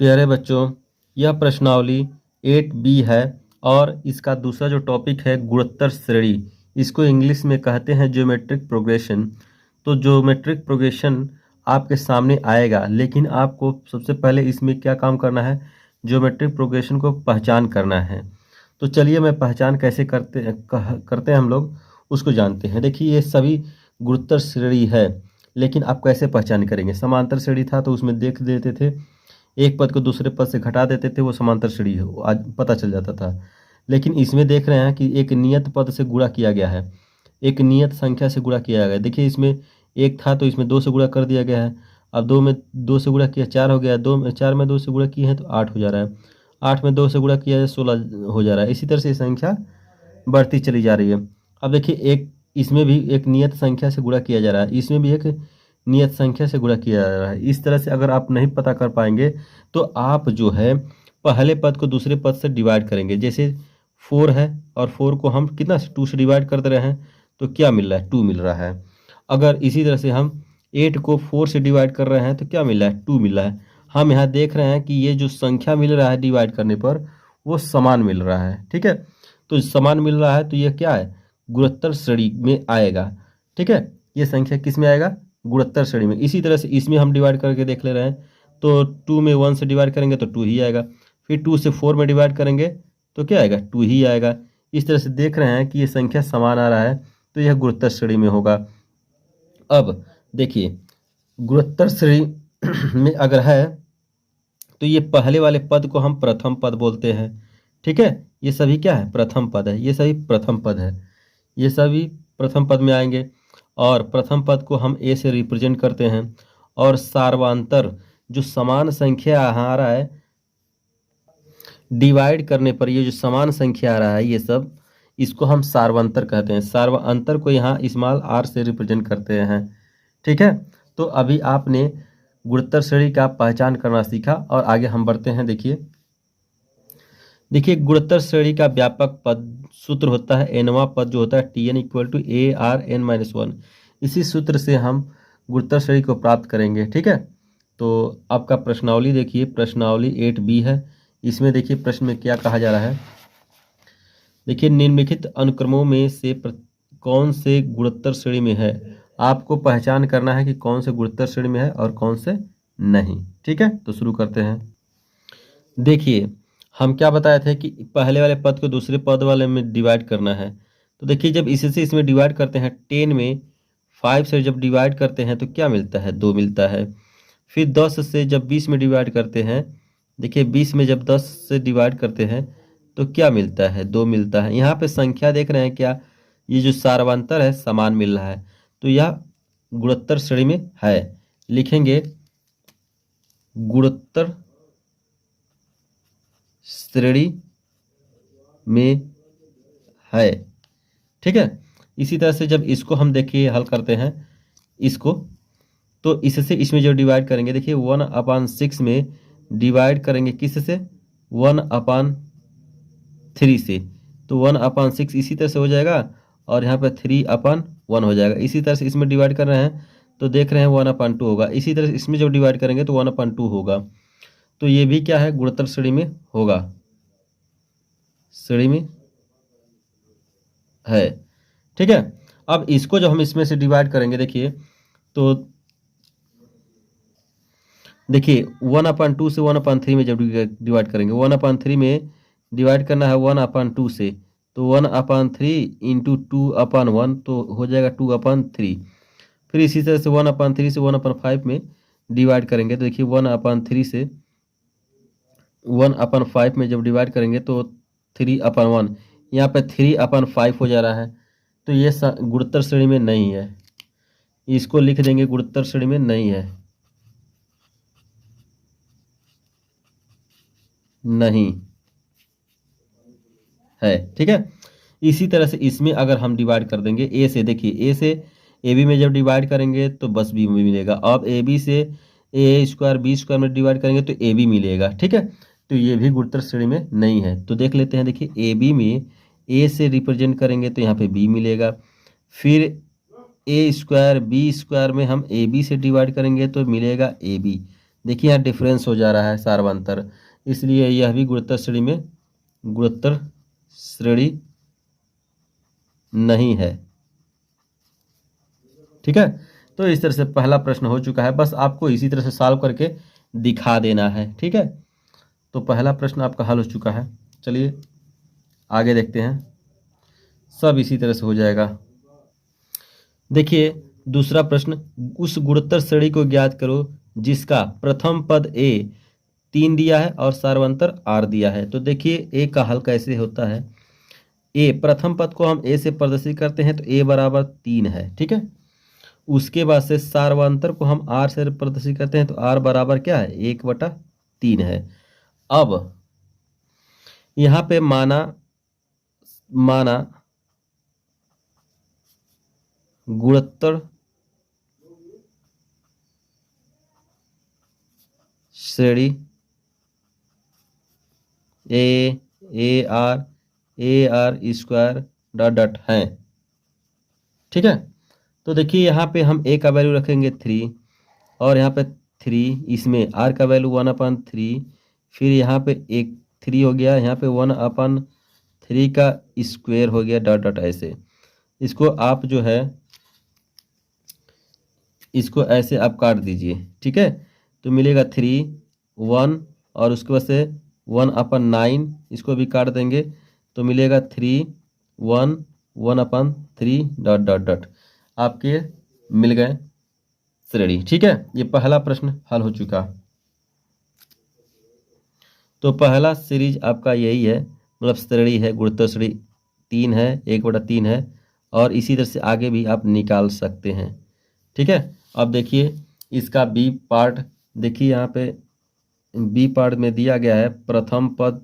प्यारे बच्चों, यह प्रश्नावली 8B है और इसका दूसरा जो टॉपिक है गुणोत्तर श्रेणी। इसको इंग्लिश में कहते हैं ज्योमेट्रिक प्रोग्रेशन। तो ज्योमेट्रिक प्रोग्रेशन आपके सामने आएगा, लेकिन आपको सबसे पहले इसमें क्या काम करना है, ज्योमेट्रिक प्रोग्रेशन को पहचान करना है। तो चलिए मैं पहचान कैसे करते हैं हम लोग उसको जानते हैं। देखिए ये सभी गुणोत्तर श्रेणी है, लेकिन आप कैसे पहचान करेंगे। समांतर श्रेणी था तो उसमें देख देते थे, एक पद को दूसरे पद से घटा देते थे, वो समांतर श्रेणी है, वो आज पता चल जाता था। लेकिन इसमें देख रहे हैं कि एक नियत पद से गुणा किया गया है, एक नियत संख्या से गुणा किया गया है। देखिए इसमें एक था तो इसमें 2 से गुणा कर दिया गया है। अब 2 में 2 से गुणा किया 4 हो गया, 4 में 2 से गुणा किए हैं तो 8 हो जा रहा है, 8 में 2 से गुणा किया है 16 हो जा रहा है। इसी तरह से ये संख्या बढ़ती चली जा रही है। अब देखिए एक इसमें भी एक नियत संख्या से गुणा किया जा रहा है, इसमें भी एक नियत संख्या से गुणा किया जा रहा है। इस तरह से अगर आप नहीं पता कर पाएंगे तो आप जो है पहले पद को दूसरे पद से डिवाइड करेंगे। जैसे 4 है और 4 को हम कितना 2 से डिवाइड कर दे रहे हैं तो क्या मिल रहा है, 2 मिल रहा है। अगर इसी तरह से हम 8 को 4 से डिवाइड कर रहे हैं तो क्या मिल रहा है, 2 मिल रहा है। हम यहाँ देख रहे हैं कि ये जो संख्या मिल रहा है डिवाइड करने पर वो समान मिल रहा है। ठीक है, तो समान मिल रहा है तो ये क्या है, गुणोत्तर श्रेणी में आएगा। ठीक है, ये संख्या किस में आएगा, गुणोत्तर श्रेणी में। इसी तरह से इसमें हम डिवाइड करके देख ले रहे हैं तो 2 में 1 से डिवाइड करेंगे तो 2 ही आएगा, फिर 2 से 4 में डिवाइड करेंगे तो क्या आएगा, 2 ही आएगा। इस तरह से देख रहे हैं कि ये संख्या समान आ रहा है तो यह गुणोत्तर श्रेणी में होगा। अब देखिए गुणोत्तर श्रेणी में अगर है तो ये पहले वाले पद को हम प्रथम पद बोलते हैं। ठीक है, ये सभी क्या है, प्रथम पद है, ये सभी प्रथम पद है, ये सभी प्रथम पद में आएंगे। और प्रथम पद को हम ए से रिप्रेजेंट करते हैं। और सार्वंतर जो समान संख्या आ रहा है डिवाइड करने पर, ये जो समान संख्या आ रहा है ये सब, इसको हम सार्वंतर कहते हैं। सार्वंतर को यहाँ स्मॉल आर से रिप्रेजेंट करते हैं। ठीक है, तो अभी आपने गुणोत्तर श्रेणी का पहचान करना सीखा और आगे हम बढ़ते हैं। देखिए गुणोत्तर श्रेणी का व्यापक पद सूत्र होता है, nवां पद जो होता है Tn = ARn-1। इसी सूत्र से हम गुणोत्तर श्रेणी को प्राप्त करेंगे। ठीक है, तो आपका प्रश्नावली देखिए, प्रश्नावली 8B है। इसमें देखिए प्रश्न में क्या कहा जा रहा है। देखिए निम्नलिखित अनुक्रमों में से कौन से गुणोत्तर श्रेणी में है। आपको पहचान करना है कि कौन से गुणोत्तर श्रेणी में है और कौन से नहीं। ठीक है, तो शुरू करते हैं। देखिए हम क्या बताए थे कि पहले वाले पद को दूसरे पद वाले में डिवाइड करना है। तो देखिए जब इससे इसमें डिवाइड करते हैं, 10 में 5 से जब डिवाइड करते हैं तो क्या मिलता है, 2 मिलता है। फिर 10 से जब 20 में डिवाइड करते हैं, देखिए 20 में जब 10 से डिवाइड करते हैं तो क्या मिलता है, 2 मिलता है। यहाँ पे संख्या देख रहे हैं क्या, ये जो सार्वंतर है समान मिल रहा है तो यह गुणोत्तर श्रेणी में है। लिखेंगे गुणोत्तर श्रेणी में है। ठीक है, इसी तरह से जब इसको हम देखिए हल करते हैं इसको, तो इससे इसमें जो डिवाइड करेंगे, देखिए 1/6 में डिवाइड करेंगे किससे, 1/3 से, तो 1/6 इसी तरह से हो जाएगा और यहाँ पर 3/1 हो जाएगा। इसी तरह से इसमें डिवाइड कर रहे हैं तो देख रहे हैं 1/2 होगा। इसी तरह से इसमें जब डिवाइड करेंगे तो 1/2 होगा। तो ये भी क्या है, गुणोत्तर श्रेणी में होगा, श्रेणी में है। ठीक है, अब इसको जब हम इसमें से डिवाइड करेंगे, देखिए तो देखिए 1/2 से 1/3 में जब डिवाइड करेंगे, 1/3 में डिवाइड करना है 1/2 से, तो 1/3 इंटू 2/1 तो हो जाएगा 2/3। फिर इसी तरह से 1/3 से 1/5 में डिवाइड करेंगे तो देखिए 1/3 से 1/5 में जब डिवाइड करेंगे तो 3/1, यहाँ पे 3/5 हो जा रहा है। तो ये गुणोत्तर श्रेणी में नहीं है, इसको लिख देंगे गुणोत्तर श्रेणी में नहीं है, नहीं है। ठीक है, इसी तरह से इसमें अगर हम डिवाइड कर देंगे ए से, देखिए ए से ए बी में जब डिवाइड करेंगे तो बस बी में मिलेगा। अब ए बी से a² b² में डिवाइड करेंगे तो ए बी मिलेगा। ठीक है, तो ये भी गुणोत्तर श्रेणी में नहीं है। तो देख लेते हैं, देखिए ए बी में ए से रिप्रेजेंट करेंगे तो यहाँ पे बी मिलेगा। फिर a² b² में हम ए बी से डिवाइड करेंगे तो मिलेगा ए बी। देखिए यहाँ डिफरेंस हो जा रहा है सार्वंतर, इसलिए यह भी गुणोत्तर श्रेणी में गुणोत्तर श्रेणी नहीं है। ठीक है, तो इस तरह से पहला प्रश्न हो चुका है, बस आपको इसी तरह से सॉल्व करके दिखा देना है। ठीक है, तो पहला प्रश्न आपका हल हो चुका है। चलिए आगे देखते हैं, सब इसी तरह से हो जाएगा। देखिए दूसरा प्रश्न, उस गुणोत्तर श्रेणी को ज्ञात करो जिसका प्रथम पद ए 3 दिया है और सार्वंतर आर दिया है। तो देखिए ए का हल कैसे होता है। ए प्रथम पद को हम ए से प्रदर्शित करते हैं तो ए बराबर 3 है। ठीक है, उसके बाद से सार्वंतर को हम आर से प्रदर्शित करते हैं तो आर बराबर क्या है, 1/3 है। अब यहाँ पे माना गुणोत्तर श्रेणी ए आर स्क्वायर डॉट डॉट है। ठीक है, तो देखिए यहाँ पे हम ए का वैल्यू रखेंगे 3 और यहाँ पे 3, इसमें आर का वैल्यू 1/3, फिर यहाँ पे एक 3 हो गया, यहाँ पे 1/3 का स्क्वायर हो गया डॉट डॉट ऐसे। इसको आप जो है इसको ऐसे आप काट दीजिए। ठीक है, तो मिलेगा 3 1 और उसके बाद से 1/9 इसको भी काट देंगे तो मिलेगा 3 1 1/3 डॉट डॉट डॉट, आपके मिल गए श्रेणी। ठीक है, ये पहला प्रश्न हल हो चुका। तो पहला सीरीज आपका यही है, मतलब श्रेणी है, गुणोत्तर श्रेणी 3 है, 1/3 है, और इसी तरह से आगे भी आप निकाल सकते हैं। ठीक है, अब देखिए इसका बी पार्ट, देखिए यहाँ पे बी पार्ट में दिया गया है प्रथम पद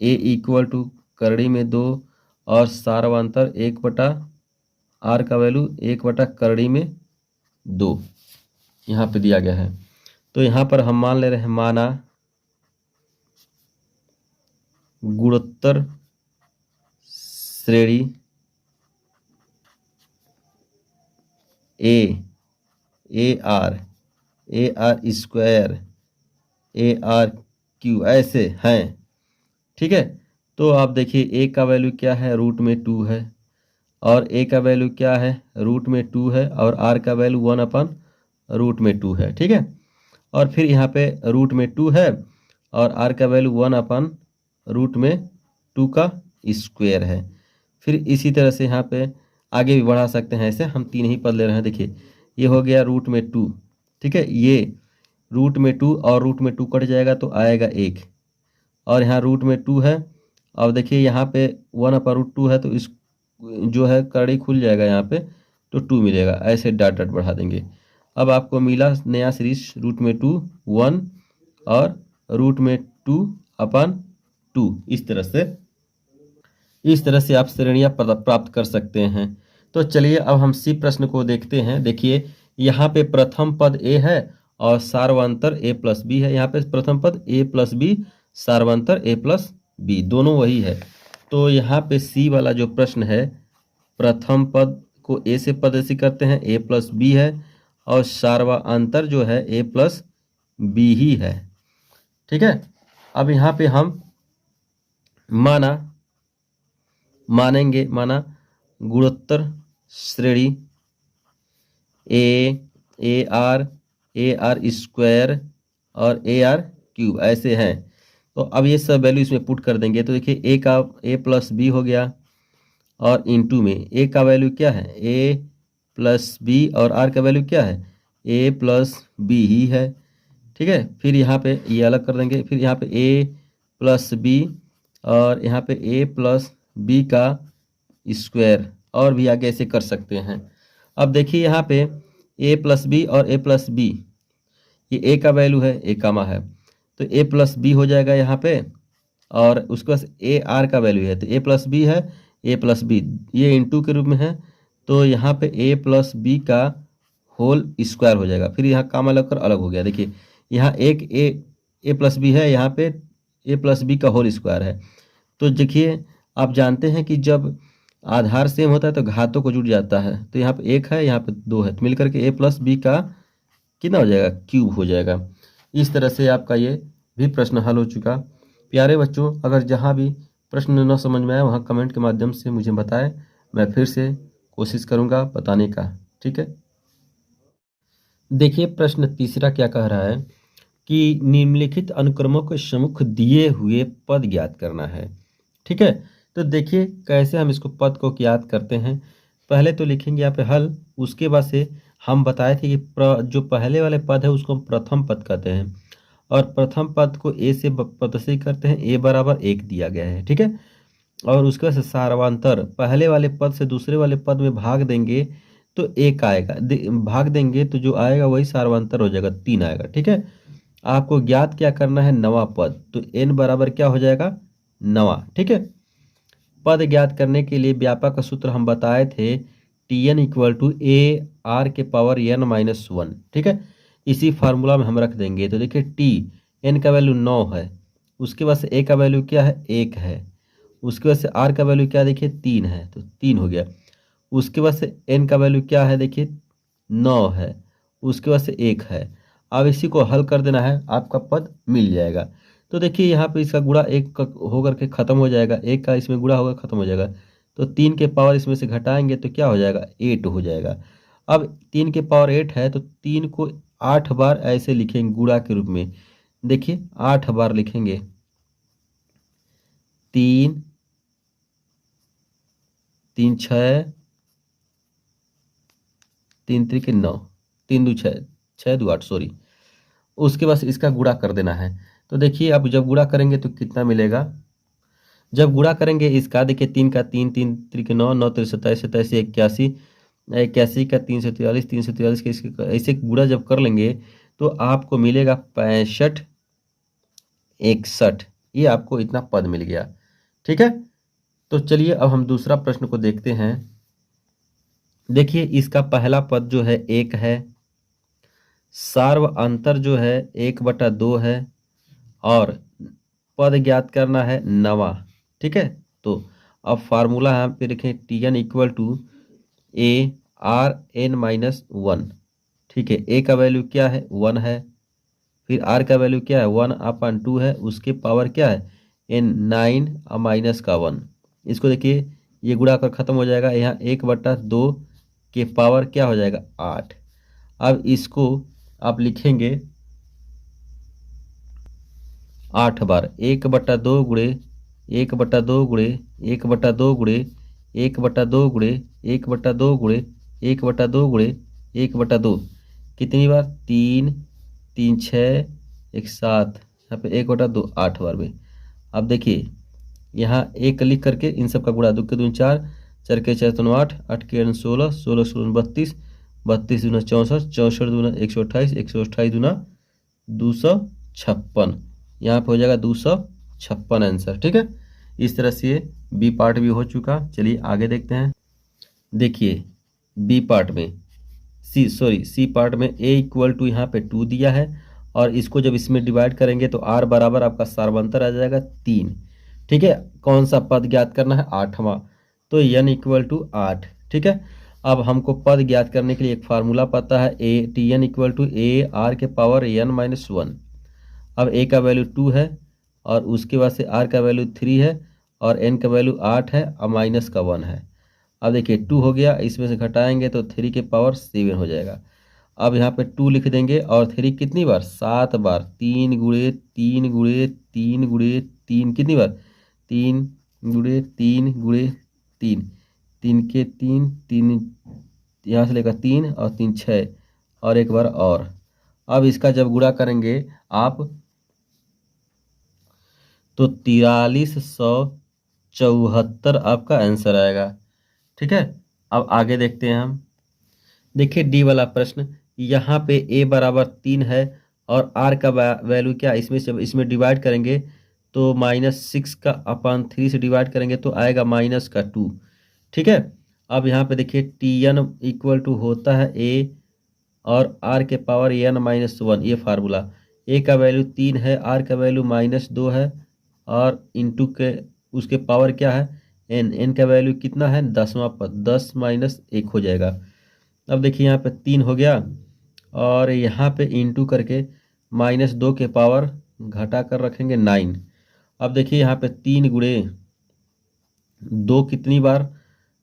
ए इक्वल टू करड़ी में 2 और सार्वंतर 1/आर का वैल्यू 1/करड़ी में 2 यहाँ पे दिया गया है। तो यहाँ पर हम मान ले रहे हैं, माना गुणोत्तर श्रेणी ए आर स्क्वायर ARQ ऐसे हैं। ठीक है, तो आप देखिए ए का वैल्यू क्या है, √2 है, और ए का वैल्यू क्या है, √2 है, और आर का वैल्यू 1/√2 है। ठीक है, और फिर यहाँ पे √2 है और आर का वैल्यू 1/√2 का स्क्वायर है। फिर इसी तरह से यहाँ पे आगे भी बढ़ा सकते हैं, ऐसे हम 3 ही पद ले रहे हैं। देखिए ये हो गया √2। ठीक है, ये √2 और √2 कट जाएगा तो आएगा 1, और यहाँ √2 है, और देखिए यहाँ पे 1/√2 है तो इस जो है कड़ी खुल जाएगा यहाँ पे तो 2 मिलेगा, ऐसे डॉट डॉट बढ़ा देंगे। अब आपको मिला नया सीरीज √2 1 और √2/2। इस तरह से आप श्रेणियाँ प्राप्त कर सकते हैं। तो चलिए अब हम सी प्रश्न को देखते हैं। देखिए यहाँ पे प्रथम पद ए है और सार्वंतर a+b है। यहाँ पे प्रथम पद a+b, सार्वंतर a+b, दोनों वही है। तो यहाँ पे सी वाला जो प्रश्न है, प्रथम पद को a से प्रदर्शित करते हैं, a+b है, और सार्वंतर जो है a+b ही है। ठीक है, अब यहाँ पे हम मानेंगे गुणोत्तर श्रेणी AR स्क्वायर और AR³ ऐसे हैं। तो अब ये सब वैल्यू इसमें पुट कर देंगे तो देखिए ए का a+b हो गया, और इनटू में ए का वैल्यू क्या है, a+b, और आर का वैल्यू क्या है, a+b ही है। ठीक है, फिर यहाँ पे ये अलग कर देंगे, फिर यहाँ पे a+b और यहाँ पे a+b का स्क्वायर, और भी आगे ऐसे कर सकते हैं। अब देखिए यहाँ पे a+b और a+b, ये a का वैल्यू है, a कामा है, तो a+b हो जाएगा यहाँ पे, और उसके बाद AR का वैल्यू है तो a+b है, a+b ये इनटू के रूप में है, तो यहाँ पे a+b का होल स्क्वायर हो जाएगा। फिर यहाँ कामा लगकर अलग हो गया, देखिए यहाँ एक a+b है, यहाँ पे a+b का होल स्क्वायर है। तो देखिए आप जानते हैं कि जब आधार सेम होता है तो घातों को जुड़ जाता है, तो यहाँ पे 1 है, यहाँ पे 2 है, तो मिलकर के a+b का कितना हो जाएगा, क्यूब हो जाएगा। इस तरह से आपका ये भी प्रश्न हल हो चुका। प्यारे बच्चों, अगर जहाँ भी प्रश्न न समझ में आए वहाँ कमेंट के माध्यम से मुझे बताएं, मैं फिर से कोशिश करूँगा बताने का। ठीक है, देखिए प्रश्न तीसरा क्या कह रहा है कि निम्नलिखित अनुक्रमों के सम्मुख दिए हुए पद ज्ञात करना है। ठीक है, तो देखिए कैसे हम इसको पद को ज्ञात करते हैं। पहले तो लिखेंगे यहाँ पे हल, उसके बाद से हम बताए थे कि जो पहले वाले पद है उसको हम प्रथम पद कहते हैं, और प्रथम पद को ए से प्रदर्शित करते हैं, ए बराबर 1 दिया गया है। ठीक है, और उसके बाद से सारवांतर, पहले वाले पद से दूसरे वाले पद में भाग देंगे तो 1 आएगा, भाग देंगे तो जो आएगा वही सारवांतर हो जाएगा, 3 आएगा। ठीक है, आपको ज्ञात क्या करना है, नवा पद, तो n बराबर क्या हो जाएगा, नवा। ठीक है, पद ज्ञात करने के लिए व्यापक का सूत्र हम बताए थे, Tn equal to a r के पावर n-1। ठीक है, इसी फार्मूला में हम रख देंगे। तो देखिए टी, n का वैल्यू 9 है, उसके बाद से a का वैल्यू क्या है, 1 है, उसके बाद से r का वैल्यू क्या देखिए 3 है, तो 3 हो गया। उसके बाद से n का वैल्यू क्या है देखिए 9 है, उसके बाद से 1 है। अब इसी को हल कर देना है, आपका पद मिल जाएगा। तो देखिए यहाँ पे इसका गुणा 1 होकर के खत्म हो जाएगा, 1 का इसमें गुणा होकर खत्म हो जाएगा, तो 3 के पावर इसमें से घटाएंगे तो क्या हो जाएगा, 8 हो जाएगा। अब 3 के पावर 8 है तो 3 को 8 बार ऐसे लिखेंगे गुणा के रूप में। देखिए 8 बार लिखेंगे, 3 3 6, 3 त्रिक 9, 3 2 6, 6 2 8, सॉरी। उसके बाद इसका गुणा कर देना है। तो देखिए अब जब गुणा करेंगे तो कितना मिलेगा, जब गुणा करेंगे इसका, देखिए 3 का 3, 3 त्रिक 9, 9 त्रिक 27, 27 81, 81 का 343, 343 के इसके ऐसे गुणा जब कर लेंगे तो आपको मिलेगा 65 61, ये आपको इतना पद मिल गया। ठीक है, तो चलिए अब हम दूसरा प्रश्न को देखते हैं। देखिए इसका पहला पद जो है 1 है, सार्व अंतर जो है 1/2 है, और पद ज्ञात करना है नवा। ठीक है, तो अब फार्मूला यहाँ पे लिखें, Tn equal to a r n-1। ठीक है, ए का वैल्यू क्या है 1 है, फिर आर का वैल्यू क्या है 1/2 है, उसके पावर क्या है n 9 और माइनस का 1। इसको देखिए ये गुणा कर खत्म हो जाएगा, यहाँ 1/2 के पावर क्या हो जाएगा 8। अब इसको आप लिखेंगे 8 बार, 1/2 गुणे 1/2 गुणे 1/2 गुणे 1/2 गुणे 1/2 गुणे 1/2 गुणे 1/2, कितनी बार 3 3 6 1 7, यहाँ पे 1/2 8 बार में। अब देखिए यहाँ 1 लिख करके इन सब का गुणा, 2 के 2 4, 4 के 4 3 8, 8 के 16, 16 16 32, 32 दूना 64, 64 दूना 128, 128 दूना 256, यहाँ पे हो जाएगा 256 आंसर। ठीक है, इस तरह से ये बी पार्ट भी हो चुका। चलिए आगे देखते हैं। देखिए बी पार्ट में सी पार्ट में ए इक्वल टू यहाँ पे 2 दिया है, और इसको जब इसमें डिवाइड करेंगे तो आर बराबर आपका सार्वंतर आ जाएगा 3। ठीक है, कौन सा पद ज्ञात करना है, 8वां, तो n इक्वल टू 8। ठीक है, अब हमको पद ज्ञात करने के लिए एक फार्मूला पता है, Tn equal to a r के पावर n-1। अब a का वैल्यू 2 है, और उसके बाद से r का वैल्यू 3 है, और n का वैल्यू 8 है, और माइनस का 1 है। अब देखिए 2 हो गया, इसमें से घटाएंगे तो 3 के पावर 7 हो जाएगा। अब यहाँ पे 2 लिख देंगे, और 3 कितनी बार 7 बार, 3 गुणे 3 गुणे 3 गुणे 3, कितनी बार 3 गुणे 3 गुणे 3, 3 के 3 3, यहाँ से लेकर 3 और 3 6, और एक बार और। अब इसका जब गुणा करेंगे आप तो 4374 आपका आंसर आएगा। ठीक है, अब आगे देखते हैं हम। देखिए डी वाला प्रश्न, यहाँ पे a बराबर 3 है, और r का वैल्यू क्या, इसमें डिवाइड करेंगे तो -6 का अपान 3 से डिवाइड करेंगे तो आएगा -2। ठीक है, अब यहाँ पे देखिए Tn इक्वल टू होता है a और r के पावर n-1, ये फार्मूला। a का वैल्यू 3 है, r का वैल्यू -2 है, और इंटू के उसके पावर क्या है n का वैल्यू कितना है 10वां पद, 10 - 1 हो जाएगा। अब देखिए यहाँ पे 3 हो गया, और यहाँ पे इंटू करके -2 के पावर घटा कर रखेंगे 9। अब देखिए यहाँ पे 3 गुणे 2 कितनी बार,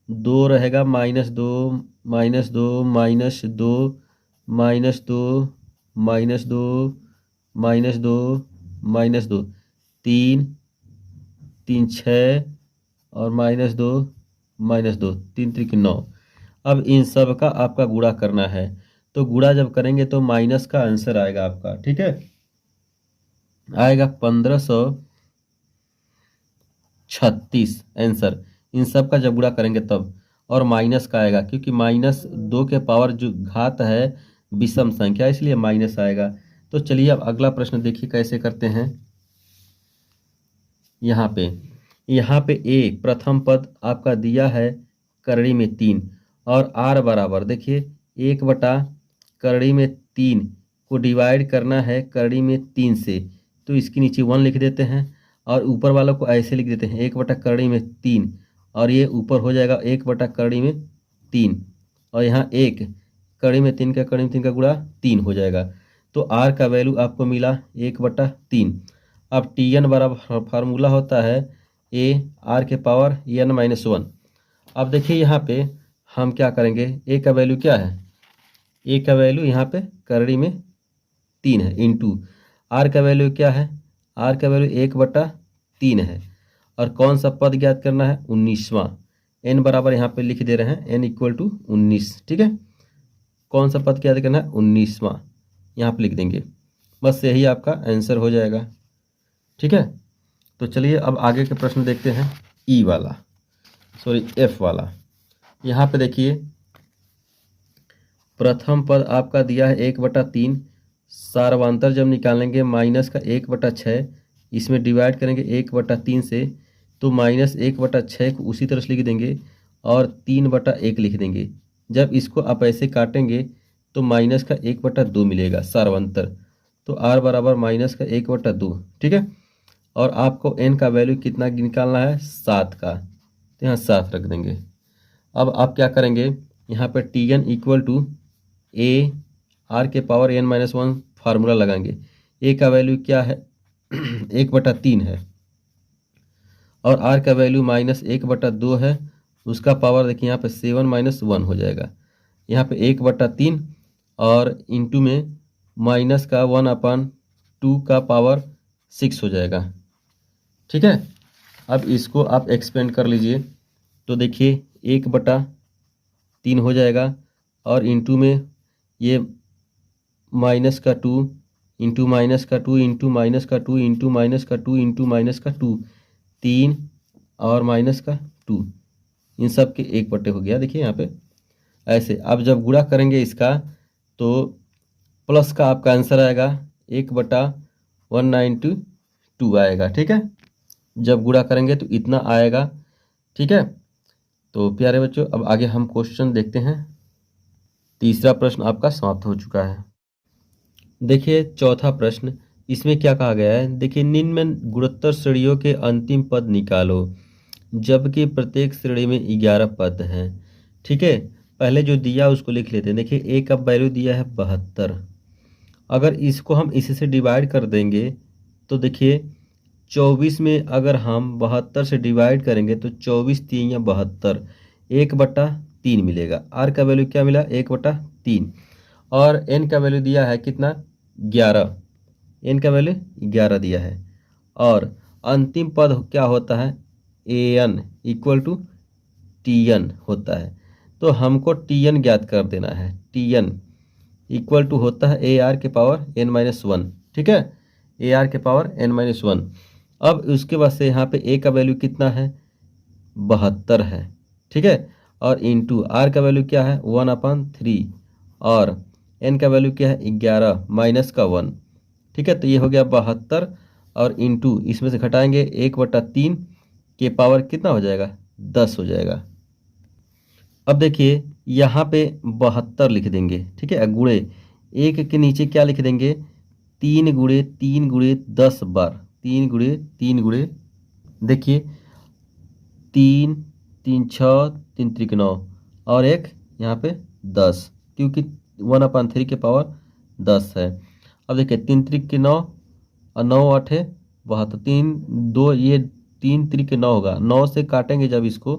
2 रहेगा -2 -2 -2 -2 -2 -2 -2 3 3 6 और -2 -2 3 त्रिक 9। अब इन सब का आपका गुणा करना है, तो गुणा जब करेंगे तो माइनस का आंसर आएगा आपका, ठीक है, आएगा 1536 आंसर। इन सब का जब गुणा करेंगे तब, और माइनस का आएगा क्योंकि -2 के पावर जो घात है विषम संख्या, इसलिए माइनस आएगा। तो चलिए अब अगला प्रश्न देखिए कैसे करते हैं। यहाँ पे ए प्रथम पद आपका दिया है करड़ी में 3, और आर बराबर देखिए 1 बटा करड़ी में 3 को डिवाइड करना है करड़ी में 3 से, तो इसके नीचे 1 लिख देते हैं और ऊपर वालों को ऐसे लिख देते हैं 1 बटा करड़ी में 3, और ये ऊपर हो जाएगा 1 बटा करड़ी में 3, और यहाँ 1 करड़ी में 3 का करड़ी में 3 का गुणा 3 हो जाएगा। तो आर का वैल्यू आपको मिला 1/3। अब टी एन बराबर फार्मूला होता है ए आर के पावर n-1। अब देखिए यहाँ पे हम क्या करेंगे, ए का वैल्यू क्या है, ए का वैल्यू यहाँ पे करड़ी में 3 है, इंटू आर का वैल्यू क्या है, आर का वैल्यू 1/3 है, और कौन सा पद ज्ञात करना है, 19वां। एन बराबर यहाँ पे लिख दे रहे हैं n = 19, ठीक है, कौन सा पद ज्ञात करना है, 19वां, यहाँ पे लिख देंगे, बस यही आपका आंसर हो जाएगा, ठीक है। तो चलिए अब आगे के प्रश्न देखते हैं, ई वाला, सॉरी एफ वाला। यहाँ पे देखिए प्रथम पद आपका दिया है 1/3, सार्वंतर जब निकालेंगे माइनस का 1/6, इसमें डिवाइड करेंगे 1/3 से, तो -1/6 को उसी तरह से लिख देंगे और 3/1 लिख देंगे। जब इसको आप ऐसे काटेंगे तो माइनस का 1/2 मिलेगा सार्वंतर, तो आर बराबर -1/2, ठीक है। और आपको एन का वैल्यू कितना निकालना है, 7 का, तो यहाँ 7 रख देंगे। अब आप क्या करेंगे, यहाँ पर टी एन = ए आर के पावर n-1 फार्मूला लगाएंगे। ए का वैल्यू क्या है 1/3 है, और आर का वैल्यू -1/2 है, उसका पावर देखिए यहाँ पे 7 - 1 हो जाएगा। यहाँ पे 1/3 और इंटू में माइनस का 1/2 का पावर 6 हो जाएगा, ठीक है। अब इसको आप एक्सपेंड कर लीजिए, तो देखिए 1/3 हो जाएगा, और इंटू में ये -2 इंटू -2 इंटू -2 इंटू -2 इंटू -2, 3 और -2, इन सब के 1 हो गया, देखिए यहाँ पे ऐसे। अब जब गुणा करेंगे इसका तो प्लस का आपका आंसर आएगा 1/192 आएगा, ठीक है। जब गुणा करेंगे तो इतना आएगा, ठीक है। तो प्यारे बच्चों अब आगे हम क्वेश्चन देखते हैं। तीसरा प्रश्न आपका समाप्त हो चुका है। देखिए चौथा प्रश्न, इसमें क्या कहा गया है, देखिए निम्न में गुणोत्तर श्रेणियों के अंतिम पद निकालो, जबकि प्रत्येक श्रेणी में 11 पद हैं, ठीक है। पहले जो दिया उसको लिख लेते हैं। देखिए ए का वैल्यू दिया है 72, अगर इसको हम इसी से डिवाइड कर देंगे तो देखिए 24 में अगर हम 72 से डिवाइड करेंगे तो 24 3 या 72, 1/3 मिलेगा। आर का वैल्यू क्या मिला, 1/3, और एन का वैल्यू दिया है कितना, 11, एन का वैल्यू 11 दिया है, और अंतिम पद क्या होता है, ए एन = टी एन होता है। तो हमको टी एन ज्ञात कर देना है, टी एन = होता है ए आर के पावर n-1, ठीक है, ए आर के पावर n-1। अब उसके बाद से यहाँ पे ए का वैल्यू कितना है, 72 है, ठीक है, और इंटू आर का वैल्यू क्या है 1/3, और एन का वैल्यू क्या है 11 माइनस का 1, ठीक है। तो ये हो गया 72, और इंटू इसमें से घटाएंगे 1/3 के पावर कितना हो जाएगा, 10 हो जाएगा। अब देखिए यहाँ पे 72 लिख देंगे, ठीक है, गुणे एक के नीचे क्या लिख देंगे, 3 × 3 × 10 बार, 3 × 3 × देखिए 3 3 6 3 त्रिक 9, और एक यहाँ पे 10, क्योंकि 1/3 के पावर 10 है। अब देखिए 3 त्रिक के 9 और 9 8 72, 3 2 ये 3 त्रिक के 9 होगा, 9 से काटेंगे जब इसको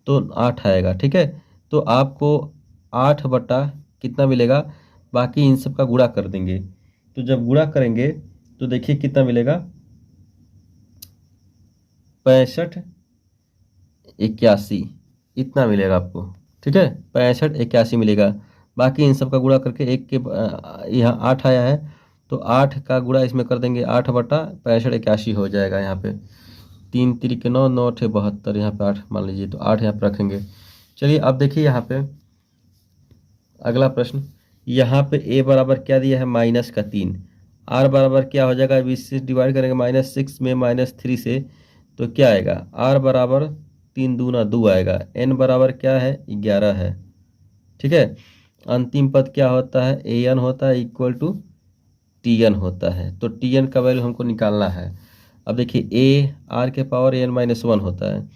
तो 8 आएगा। ठीक है, तो आपको 8 बटा कितना मिलेगा, बाकी इन सब का गुणा कर देंगे। तो जब गुणा करेंगे तो देखिए कितना मिलेगा, 65 81 इतना मिलेगा आपको। ठीक है, 65 81 मिलेगा। बाकी इन सब का गुणा करके एक के यहाँ 8 आया है तो 8 का गुणा इसमें कर देंगे, 8 बटा 65 81 हो जाएगा। यहाँ पे 3 त्रिक 9 9 8 72, यहाँ पे 8 मान लीजिए, तो 8 यहाँ पे रखेंगे। चलिए अब देखिए यहाँ पे अगला प्रश्न, यहाँ पे a बराबर क्या दिया है, -3। r बराबर क्या हो जाएगा, 20 से डिवाइड करेंगे -6 में -3 से, तो क्या आएगा, r बराबर 3 दूना 2 आएगा। n बराबर क्या है, 11 है। ठीक है, अंतिम पद क्या होता है, an होता है इक्वल टू tn होता है। तो tn का वैल्यू हमको निकालना है। अब देखिए a r के पावर n-1 होता है,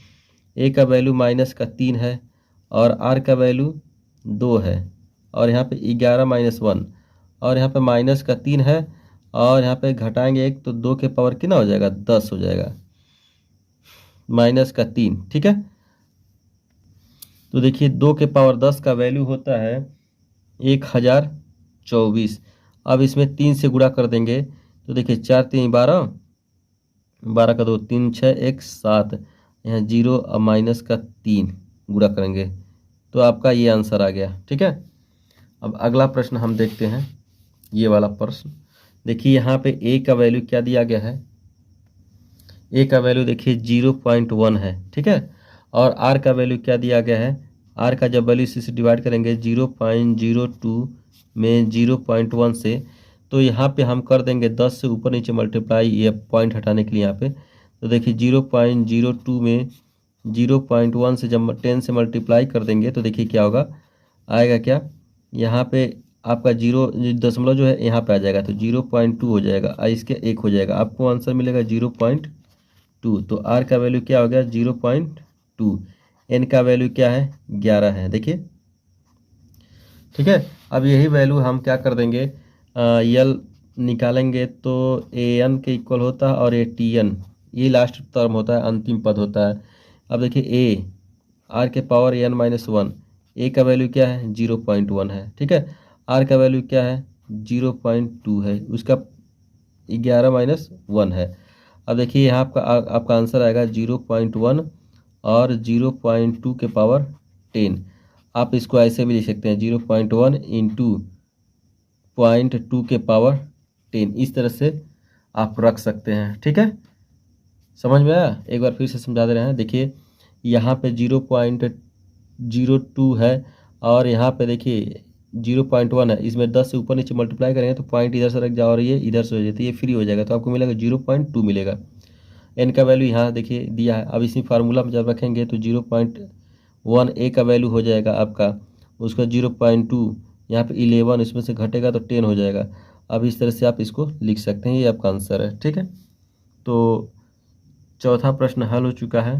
a का वैल्यू -3 है और r का वैल्यू 2 है, और यहाँ पे 11-1, और यहाँ पे -3 है, और यहाँ पे घटाएंगे 1 तो 2 के पावर कितना हो जाएगा, 10 हो जाएगा, -3। ठीक है, तो देखिए 2 के पावर 10 का वैल्यू होता है 1024। अब इसमें 3 से गुणा कर देंगे तो देखिए 4 3 12, 12 का 2 3 6 1 7, यहाँ 0 और -3 गुणा करेंगे तो आपका ये आंसर आ गया। ठीक है, अब अगला प्रश्न हम देखते हैं, ये वाला प्रश्न देखिए, यहाँ पे a का वैल्यू क्या दिया गया है, a का वैल्यू देखिए 0.1 है। ठीक है, और r का वैल्यू क्या दिया गया है, r का जब वैल्यू इसी से डिवाइड करेंगे 0.02 में 0.1 से, तो यहाँ पे हम कर देंगे 10 से ऊपर नीचे मल्टीप्लाई, ये पॉइंट हटाने के लिए यहाँ पे। तो देखिए 0.02 में 0.1 से जब 10 से मल्टीप्लाई कर देंगे तो देखिए क्या होगा, आएगा क्या, यहाँ पे आपका 0 दशमलव जो है यहाँ पे आ जाएगा, तो 0.2 हो जाएगा और इसके 1 हो जाएगा, आपको आंसर मिलेगा 0.2। तो r का वैल्यू क्या हो गया, 0.2। n का वैल्यू क्या है, 11 है। देखिए ठीक है, अब यही वैल्यू हम क्या कर देंगे, यल निकालेंगे तो an के इक्वल होता है, और ये tn ये लास्ट टर्म होता है, अंतिम पद होता है। अब देखिए a r के पावर n-1, a का वैल्यू क्या है, 0.1 है। ठीक है, r का वैल्यू क्या है, 0.2 है, उसका 11-1 है। अब देखिए यहाँ आपका आंसर आएगा 0.1 और 0.2 के पावर 10। आप इसको ऐसे भी लिख सकते हैं, 0.1 इंटू 0.2 के पावर 10, इस तरह से आप रख सकते हैं। ठीक है, समझ में आया, एक बार फिर से समझा दे रहे हैं। देखिए यहाँ पे 0.02 है और यहाँ पे देखिए 0.1 है, इसमें 10 से ऊपर नीचे मल्टीप्लाई करेंगे तो पॉइंट इधर से रख जाओ और ये इधर से हो जाए तो ये फ्री हो जाएगा, तो आपको मिलेगा 0.2 मिलेगा। एन का वैल्यू यहाँ देखिए दिया है, अब इसी फार्मूला में जब रखेंगे तो 0.1 ए का वैल्यू हो जाएगा आपका, उसका 0.2 यहाँ पे 11, इसमें से घटेगा तो 10 हो जाएगा। अब इस तरह से आप इसको लिख सकते हैं, ये आपका आंसर है। ठीक है, तो चौथा प्रश्न हल हो चुका है।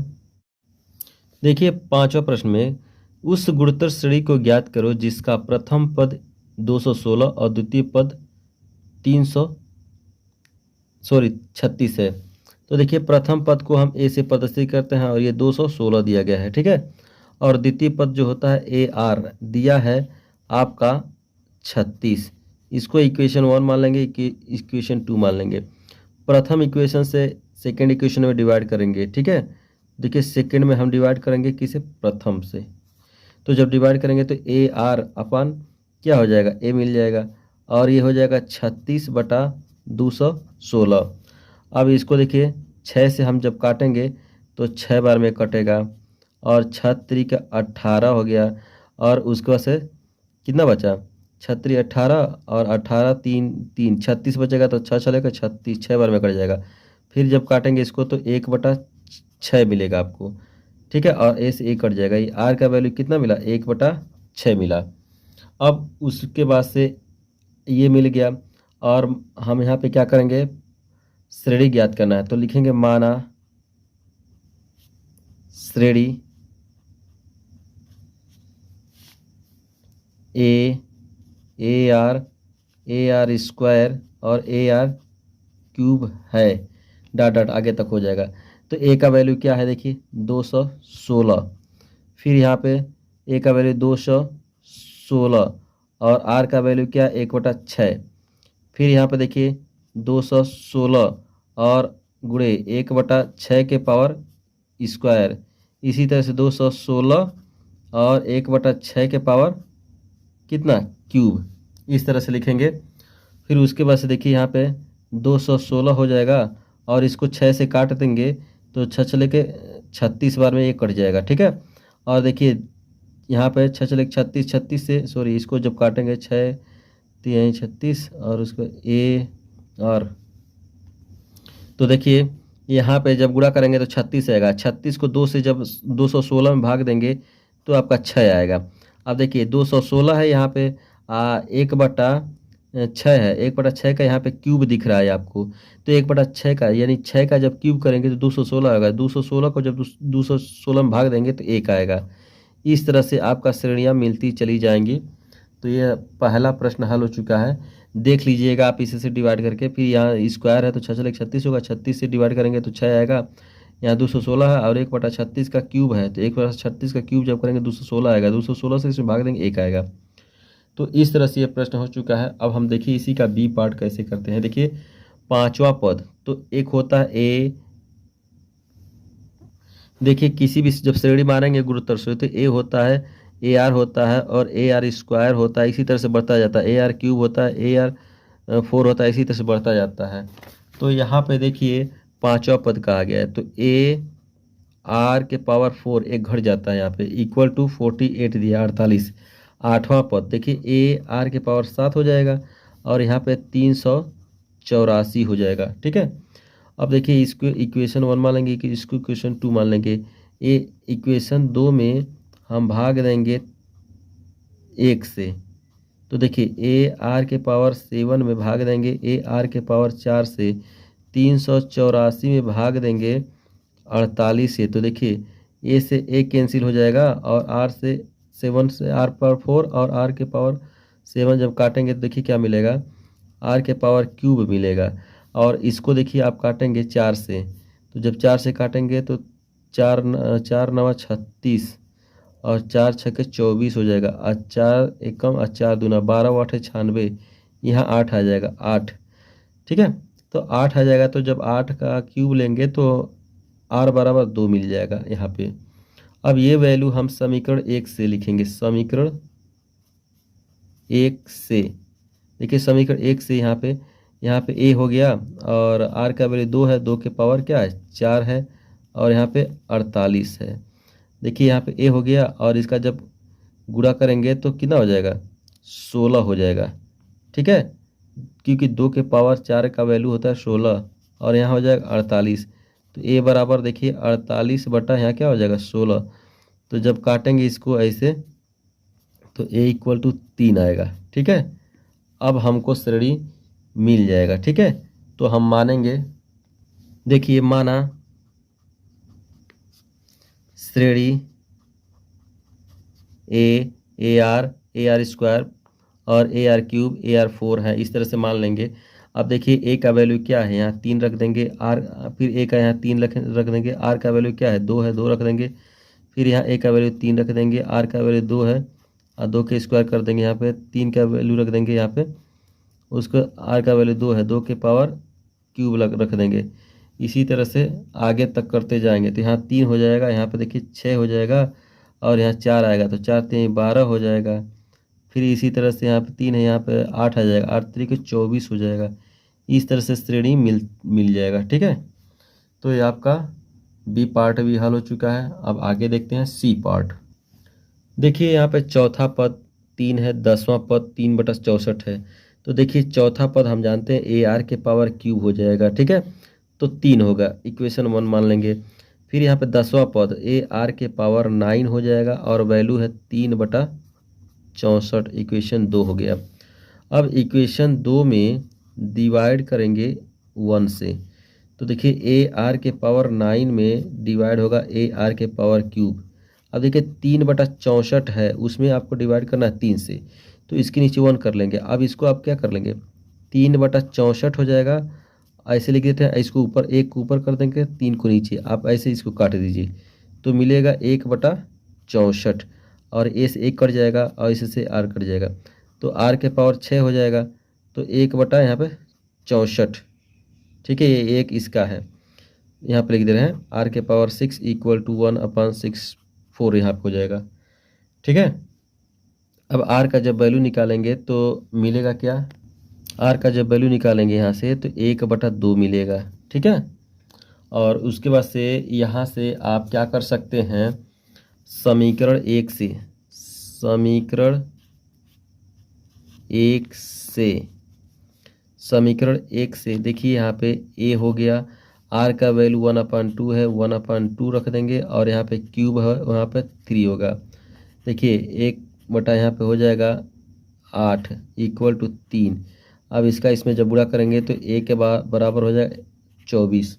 देखिए पांचवा प्रश्न में, उस गुणोत्तर श्रेणी को ज्ञात करो जिसका प्रथम पद 216 और द्वितीय पद 36 है। तो देखिए प्रथम पद को हम ए से प्रदर्शित करते हैं और ये 216 दिया गया है। ठीक है, और द्वितीय पद जो होता है ए आर दिया है आपका 36, इसको इक्वेशन 1 मान लेंगे, इक्वेशन 2 मान लेंगे। प्रथम इक्वेशन से सेकेंड इक्वेशन में डिवाइड करेंगे। ठीक है, देखिए सेकेंड में हम डिवाइड करेंगे किसे, प्रथम से, तो जब डिवाइड करेंगे तो ए आर अपन क्या हो जाएगा, ए मिल जाएगा, और ये हो जाएगा 36/216। अब इसको देखिए 6 से हम जब काटेंगे तो 6 बार में कटेगा, और 6×3 = 18 हो गया, और उसके बाद से कितना बचा, 6×3 = 18, और 18 3 3 36 बचेगा, तो 6 चलेगा 36, 6 बार में कट जाएगा। फिर जब काटेंगे इसको तो 1/6 मिलेगा आपको। ठीक है, और ए से ए कट जाएगा, ये आर का वैल्यू कितना मिला, 1/6 मिला। अब उसके बाद से ये मिल गया, और हम यहाँ पे क्या करेंगे, श्रेणी ज्ञात करना है, तो लिखेंगे माना श्रेणी A R A r square और ए आर क्यूब है, डॉट डॉट आगे तक हो जाएगा। तो ए का वैल्यू क्या है देखिए 216, फिर यहाँ पे ए का वैल्यू 216 और आर का वैल्यू क्या 1/6, फिर यहाँ पे देखिए 216 और गुणे 1/6 के पावर स्क्वायर, इसी तरह से 216 और 1/6 के पावर कितना क्यूब, इस तरह से लिखेंगे। फिर उसके बाद से देखिए यहाँ पे 216 हो जाएगा और इसको 6 से काट देंगे तो 6 चले के 36 बार में ये कट जाएगा, ठीक है। और देखिए यहाँ पे 6 चले 36, 36 से सॉरी इसको जब काटेंगे 6 3 36 और उसको ए और, तो देखिए यहाँ पे जब गुणा करेंगे तो 36 आएगा, 36 को 2 से जब 216 में भाग देंगे तो आपका 6 आएगा। अब देखिए 216 है यहाँ पे 1/6 है, 1/6 का यहाँ पे क्यूब दिख रहा है आपको, तो 1/6 का यानी 6 का जब क्यूब करेंगे तो 216 आएगा, 216 को जब 216 में भाग देंगे तो 1 आएगा। इस तरह से आपका श्रेणियाँ मिलती चली जाएंगी। तो ये पहला प्रश्न हल हो चुका है, देख लीजिएगा आप इसे से डिवाइड करके। फिर यहाँ स्क्वायर है तो 6 × 36 होगा, 36 से डिवाइड करेंगे तो 6 आएगा। यहाँ 216 है और 1/36 का क्यूब है, तो 1/36 का क्यूब जब करेंगे 216 आएगा, 216 से इसमें भाग देंगे 1 आएगा। तो इस तरह से ये प्रश्न हो चुका है। अब हम देखिए इसी का बी पार्ट कैसे करते हैं। देखिए पांचवा पद, तो एक होता है ए, देखिए किसी भी जब श्रेणी मारेंगे गुरुत्तर से तो ए होता है, ए आर होता है और ए आर स्क्वायर होता है, इसी तरह से बढ़ता जाता है, ए आर क्यूब होता है, ए आर 4 होता है, इसी तरह से बढ़ता जाता है। तो यहाँ पे देखिए पांचवा पद कहा गया है, तो ए आर के पावर 4 एक घट जाता है यहाँ पे इक्वल टू 48 दिया 48। आठवां पद देखिए ए आर के पावर 7 हो जाएगा और यहाँ पे 384 हो जाएगा, ठीक है। अब देखिए इसको इक्वेशन 1 मान लेंगे कि इसको इक्वेशन 2 मान लेंगे। ए इक्वेशन 2 में हम भाग देंगे 1 से, तो देखिए ए आर के पावर 7 में भाग देंगे ए आर के पावर 4 से, 384 में भाग देंगे 48 से, तो देखिए ए से ए कैंसिल हो जाएगा और आर से 7 से आर पावर 4 और आर के पावर 7 जब काटेंगे तो देखिए क्या मिलेगा, आर के पावर क्यूब मिलेगा। और इसको देखिए आप काटेंगे 4 से, तो जब 4 से काटेंगे तो 4 9 36 और 4 6 24 हो जाएगा, और 4 एकम और 4 दूना 12 8 96, यहाँ 8 आ जाएगा 8, ठीक है। तो 8 आ जाएगा, तो जब 8 का क्यूब लेंगे तो r बराबर 2 मिल जाएगा यहाँ पे। अब ये वैल्यू हम समीकरण 1 से लिखेंगे, समीकरण 1 से देखिए समीकरण 1 से यहाँ पे a हो गया और r का वैल्यू 2 है, 2 के पावर क्या है 4 है और यहाँ पे 48 है। देखिए यहाँ पे a हो गया और इसका जब गुणा करेंगे तो कितना हो जाएगा 16 हो जाएगा, ठीक है, क्योंकि 2 के पावर 4 का वैल्यू होता है 16 और यहाँ हो जाएगा 48। तो a बराबर देखिए 48 बटा यहाँ क्या हो जाएगा 16, तो जब काटेंगे इसको ऐसे तो a इक्वल टू 3 आएगा, ठीक है। अब हमको श्रेणी मिल जाएगा, ठीक है। तो हम मानेंगे, देखिए माना श्रेणी ए आर स्क्वायर और A R cube A R 4 है, इस तरह से मान लेंगे। अब देखिए ए का वैल्यू क्या है, यहाँ 3 रख देंगे, आर फिर ए का यहाँ 3 रख देंगे, आर का वैल्यू क्या है 2 है, 2 रख देंगे, फिर यहाँ ए का वैल्यू 3 रख देंगे, आर का वैल्यू 2 है और 2 के स्क्वायर कर देंगे, यहाँ पे 3 का वैल्यू रख देंगे, यहाँ पे उसको आर का वैल्यू 2 है, 2 के पावर क्यूब रख देंगे। इसी तरह से आगे तक करते जाएंगे तो यहाँ 3 हो जाएगा, यहाँ पे देखिए 6 हो जाएगा और यहाँ 4 आएगा, तो 4 3 12 हो जाएगा। फिर इसी तरह से यहाँ पे 3 है, यहाँ पे 8 आ जाएगा, 8 3 के 24 हो जाएगा। इस तरह से श्रेणी मिल जाएगा, ठीक है। तो ये आपका बी पार्ट भी हल हो चुका है। अब आगे देखते हैं सी पार्ट। देखिए यहाँ पे चौथा पद 3 है, 10वां पद 3/64 है। तो देखिए चौथा पद हम जानते हैं ए आर के पावर क्यूब हो जाएगा, ठीक है, तो 3 होगा, इक्वेशन 1 मान लेंगे। फिर यहाँ पे 10वां पद ए आर के पावर 9 हो जाएगा और वैल्यू है 3/64, इक्वेशन 2 हो गया। अब इक्वेशन 2 में डिवाइड करेंगे 1 से, तो देखिए ए आर के पावर 9 में डिवाइड होगा ए आर के पावर क्यूब। अब देखिए 3/64 है, उसमें आपको डिवाइड करना है 3 से, तो इसके नीचे 1 कर लेंगे। अब इसको आप क्या कर लेंगे, 3/64 हो जाएगा, ऐसे लिख देते हैं। इसको ऊपर, 1 को ऊपर कर देंगे, 3 को नीचे, आप ऐसे इसको काट दीजिए तो मिलेगा 1/64, और ए से 1 कट जाएगा और इससे आर कट जाएगा, तो आर के पावर 6 हो जाएगा, तो 1 बटा यहाँ पे 64। ठीक है, ये एक इसका है, यहाँ पे लिख दे रहे हैं आर के पावर 6 इक्वल टू 1/64 यहाँ पे हो जाएगा। ठीक है, अब आर का जब वैल्यू निकालेंगे तो मिलेगा क्या, आर का जब वैल्यू निकालेंगे यहाँ से तो 1/2 मिलेगा। ठीक है, और उसके बाद से यहाँ से आप क्या कर सकते हैं, समीकरण 1 से, समीकरण 1 से देखिए यहाँ पे ए हो गया, आर का वैल्यू 1/2 है, 1/2 रख देंगे, और यहाँ पे क्यूब है, वहाँ पे 3 होगा। देखिए 1 बटा यहाँ पे हो जाएगा 8 इक्वल टू 3। अब इसका इसमें जब बुरा करेंगे तो ए के बराबर हो जाएगा 24।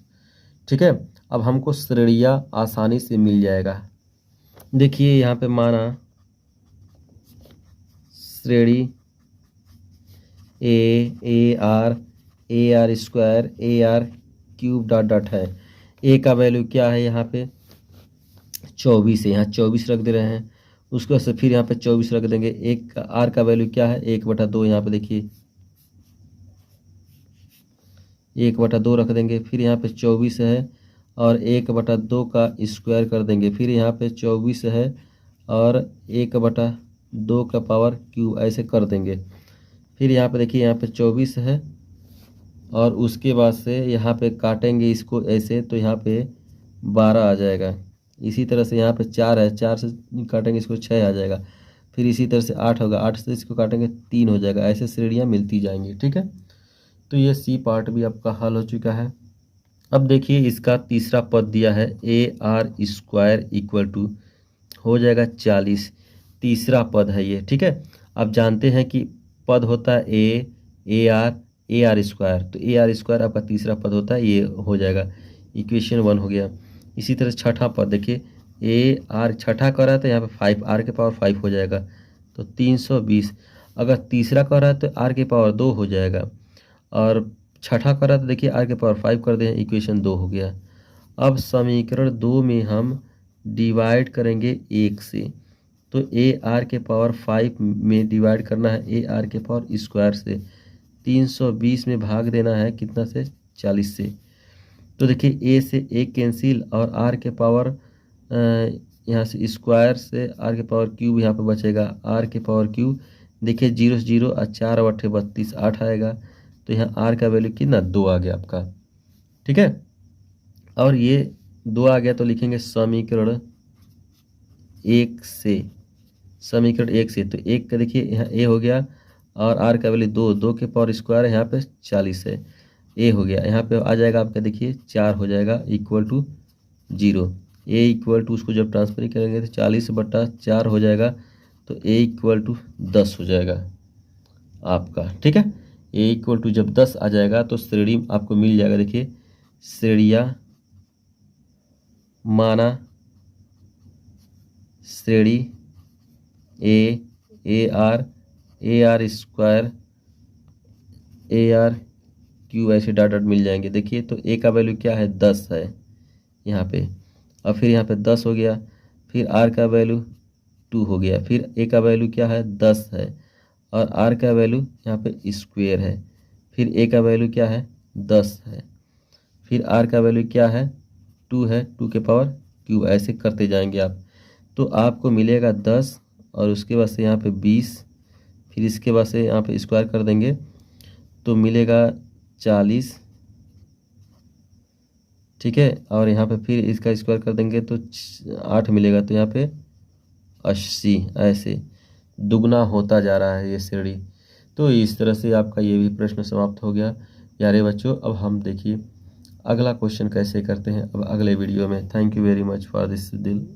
ठीक है, अब हमको श्रेणियाँ आसानी से मिल जाएगा। देखिए यहाँ पे माना श्रेणी ए r square A R cube dot dot है। ए का वैल्यू क्या है, यहाँ पे 24 है, यहाँ 24 रख दे रहे हैं। उसको से फिर यहाँ पे 24 रख देंगे। एक आर का वैल्यू क्या है, 1/2, यहाँ पे देखिए 1/2 रख देंगे, फिर यहाँ पे 24 है, और 1/2 का स्क्वायर कर देंगे, फिर यहाँ पे 24 है, और 1/2 का पावर क्यूब ऐसे कर देंगे। फिर यहाँ पे देखिए यहाँ पे 24 है, और उसके बाद से यहाँ पे काटेंगे इसको ऐसे, तो यहाँ पे 12 आ जाएगा। इसी तरह से यहाँ पे 4 है, 4 से काटेंगे इसको 6 आ जाएगा। फिर इसी तरह से 8 होगा, 8 से इसको काटेंगे 3 हो जाएगा। ऐसे श्रेणियाँ मिलती जाएंगी। ठीक है, तो ये सी पार्ट भी आपका हल हो चुका है। अब देखिए इसका तीसरा पद दिया है a r square equal to हो जाएगा 40। तीसरा पद है ये। ठीक है, आप जानते हैं कि पद होता है ए आर स्क्वायर, तो ए आर स्क्वायर आपका तीसरा पद होता है, ये हो जाएगा इक्वेशन 1 हो गया। इसी तरह छठा पद देखिए ए आर, छठा कह रहा है तो यहाँ पे 5 आर के पावर 5 हो जाएगा, तो 320। अगर तीसरा कह रहा है तो आर के पावर 2 हो जाएगा, और छठा कर रहा है तो देखिए आर के पावर 5 कर दें, इक्वेशन 2 हो गया। अब समीकरण 2 में हम डिवाइड करेंगे 1 से, तो ए आर के पावर 5 में डिवाइड करना है ए आर के पावर स्क्वायर से। 320 में भाग देना है कितना से, 40 से। तो देखिए ए से 1 कैंसिल, और आर के पावर यहाँ से स्क्वायर से आर के पावर क्यूब यहाँ पे बचेगा, आर के पावर क्यूब। देखिए 0 से 0 और 4 और 8 32, 8 आएगा, तो यहाँ आर का वैल्यू कितना, 2 आ गया आपका। ठीक है, और ये 2 आ गया तो लिखेंगे समीकरण 1 से, समीकरण 1 से। तो 1 का देखिए यहाँ ए हो गया, और आर का वैल्यू 2, 2 के पावर स्क्वायर है, यहाँ पे 40 है, ए हो गया। यहाँ पे आ जाएगा आपका देखिए 4 हो जाएगा equal to 0। A equal to उसको जब ट्रांसफर करेंगे तो 40/4 हो जाएगा, तो ए इक्वल टू 10 हो जाएगा आपका। ठीक है, ए इक्वल टू जब 10 आ जाएगा तो श्रेणी आपको मिल जाएगा। देखिए श्रेणियाँ माना श्रेणी ए r square A R Q ऐसे डॉट डॉट मिल जाएंगे। देखिए तो ए का वैल्यू क्या है, 10 है यहाँ पे, और फिर यहाँ पे 10 हो गया, फिर आर का वैल्यू 2 हो गया, फिर ए का वैल्यू क्या है, 10 है, और आर का वैल्यू यहाँ पे स्क्वायर है, फिर ए का वैल्यू क्या है, 10 है, फिर आर का वैल्यू क्या है, 2 है, 2 के पावर क्यूब। ऐसे करते जाएंगे आप, तो आपको मिलेगा 10, और उसके बाद से यहाँ पे 20, फिर इसके बाद से यहाँ पे स्क्वायर कर देंगे तो मिलेगा 40। ठीक है, और यहाँ पे फिर इसका स्क्वायर कर देंगे तो 8 मिलेगा, तो यहाँ पे 80। ऐसे दुगना होता जा रहा है ये श्रेणी। तो इस तरह से आपका ये भी प्रश्न समाप्त हो गया प्यारे बच्चों। अब हम देखिए अगला क्वेश्चन कैसे करते हैं अब अगले वीडियो में। Thank you very much for this दिल।